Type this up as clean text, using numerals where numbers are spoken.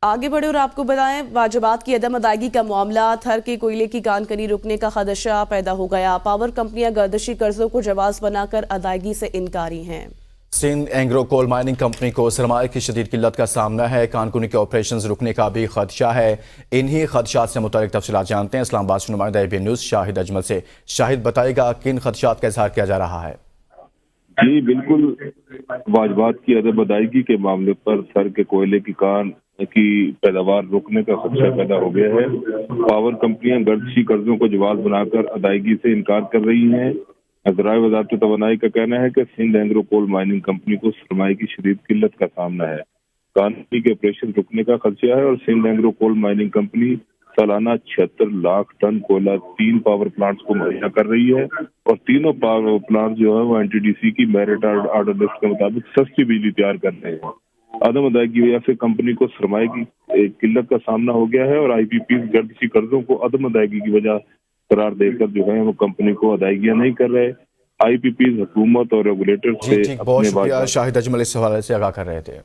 आगे बढ़े और आपको बताएं, वाजिबात की अदम अदायगी का मामला, थर के कोयले की कानकनी रुकने का खदशा पैदा हो गया। पावर कंपनियां गर्दिशी कर्जों को जवाज बनाकर अदायगी से इनकारी हैं। Sindh Engro coal mining company को सरमाए की शदीद किल्लत का सामना है। कानकुनी के ऑपरेशंस रुकने का भी खदशा है। इन्हीं खदशात से मुतालिक तफसीलात जानते हैं इस्लामाबाद से नुमाइंदा एबीएन न्यूज़ शाहिद अजमल से। शाहिद, बताएगा किन खदशात का इजहार किया जा रहा है? जी बिल्कुल, वाजिबात की अदम अदायगी के मामले पर थर के कोयले की कान की पैदावार रुकने का खदशा पैदा हो गया है। पावर कंपनियां गर्दिशी कर्जों को जवाब बनाकर अदायगी से इनकार कर रही हैं। ज़राए वज़ारत तवानाई का कहना है कि Sindh Engro coal mining company को सरमाए की शदीद किल्लत का सामना है। कानूनी के ऑपरेशन रुकने का खदशा है और Sindh Engro coal mining company सालाना 76 लाख टन कोयला 3 पावर प्लांट्स को मुहैया कर रही है और तीनों पावर प्लांट जो है वो एनटीडीसी की मेरिट ऑर्डर लिस्ट के मुताबिक सस्ती बिजली तैयार कर रहे हैं। अदम अदायगी की वजह से कंपनी को सरमाए की किल्लत का सामना हो गया है और आईपीपी गर्दिशी कर्जों को अदम अदायगी की वजह करार देकर जो है वो कंपनी को अदायगियां नहीं कर रहे। आईपीपी हुकूमत और रेगुलेटर से बहुत शुक्रिया, शाहिद अजमल इस हवाले से आगाह कर रहे थे।